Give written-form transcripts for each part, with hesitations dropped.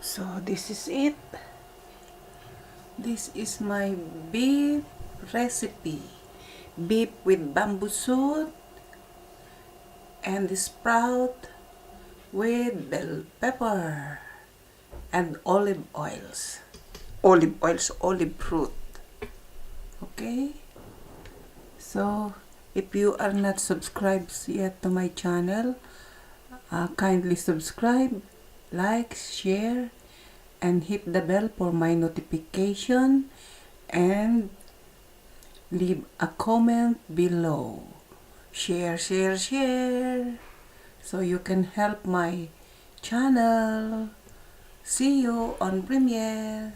So this is it. This is my beef recipe. Beef with bamboo shoot and the sprout with bell pepper and olive oils. Olive fruit. Okay? So, if you are not subscribed yet to my channel, kindly subscribe, like, share, and hit the bell for my notification, and leave a comment below. Share, so you can help my channel. See you on premiere.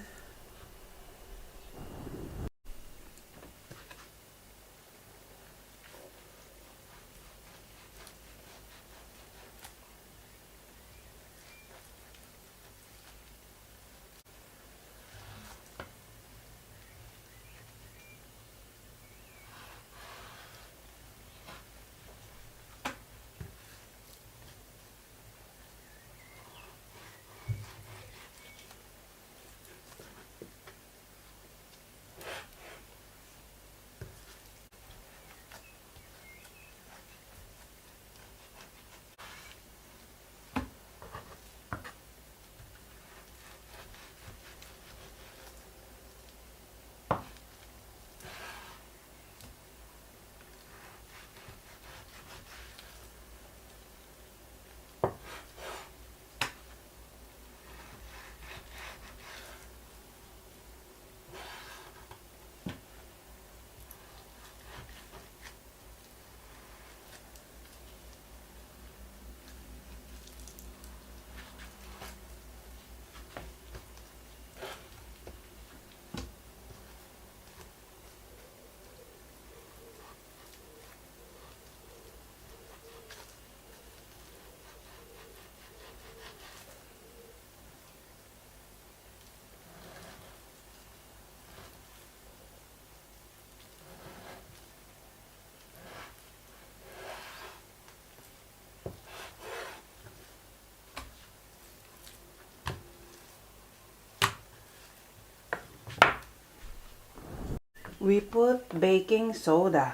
We put baking soda,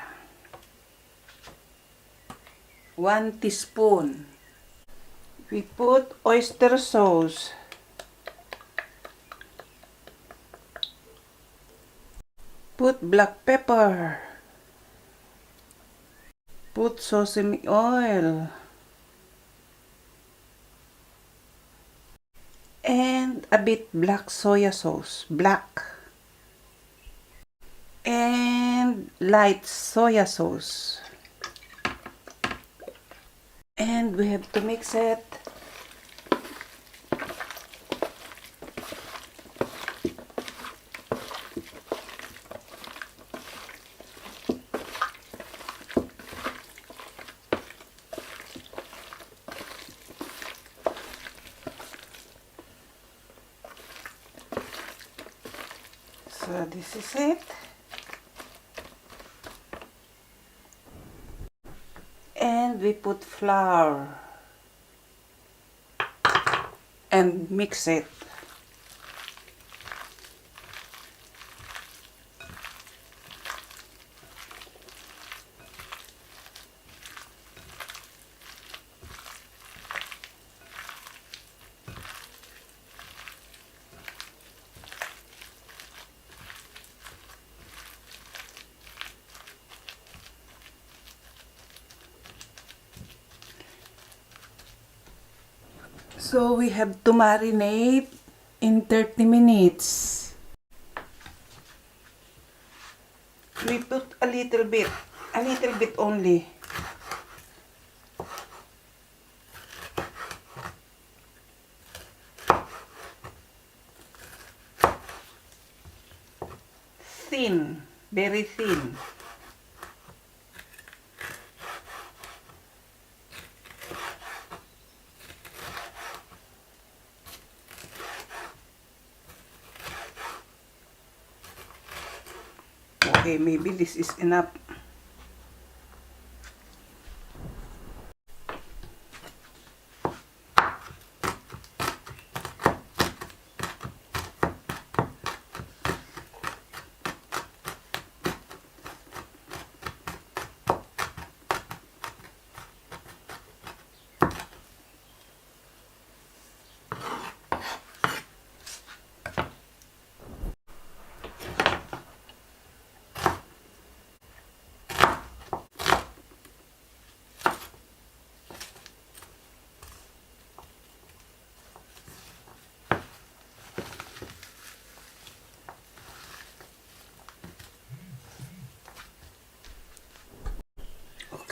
1 teaspoon. We put oyster sauce, put black pepper, put sesame oil, and a bit black soya sauce, and light soya sauce. And we have to mix it. So this is it. And we put flour and mix it. So we have to marinate in 30 minutes. We put a little bit only. Thin, very thin. Okay, maybe this is enough.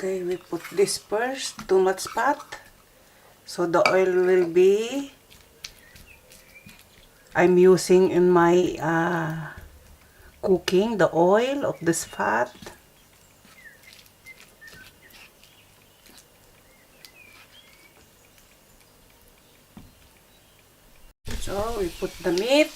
Okay, we put this first, too much fat. So the oil will be, I'm using in my cooking, the oil of this fat. So we put the meat.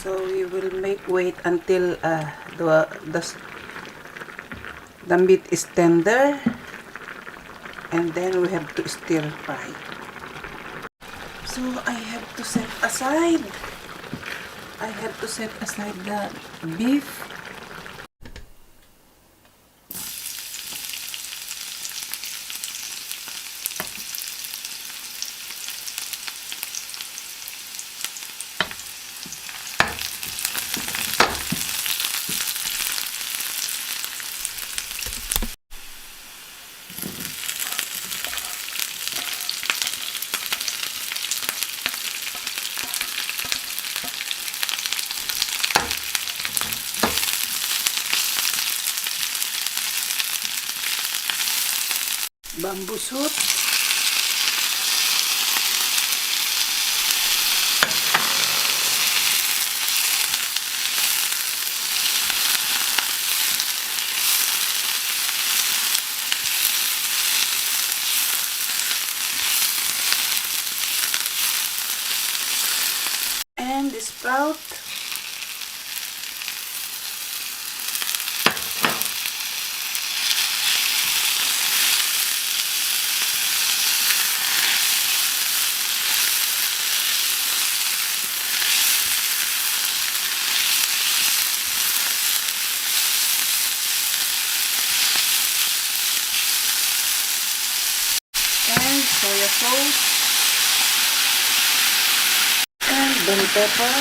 So we will wait until the meat is tender, and then we have to stir fry. So I have to set aside. The beef. Bamboo shoot. And the sprout. And soya sauce. And bell pepper.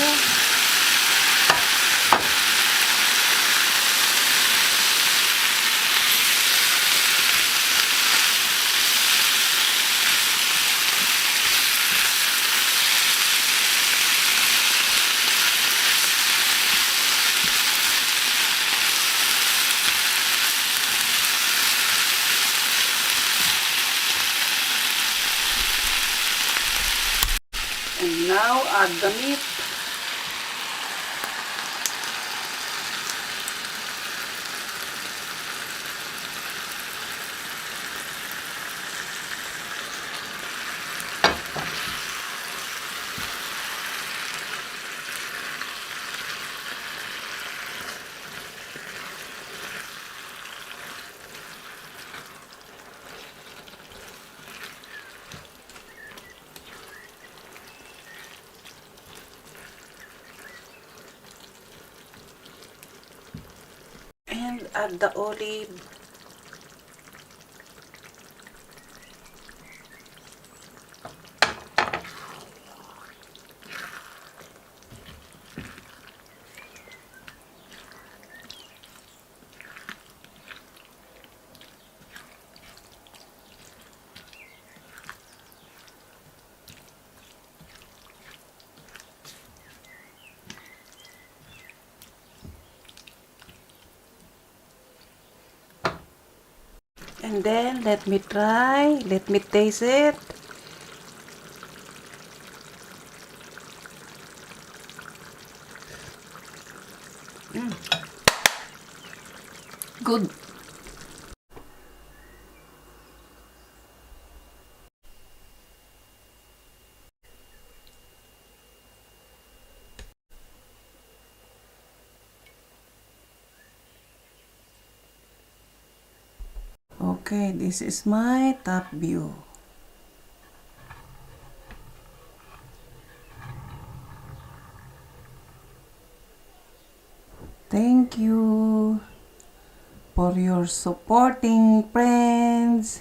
And now add the meat. And add the olive. And then let me taste it. Good. Okay, this is my top view. Thank you for your supporting, friends.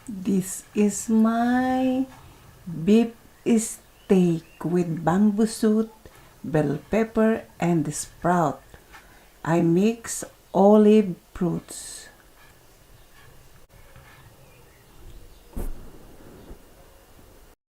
This is my beef steak with bamboo shoot, bell pepper, and sprout. I mix olive fruits.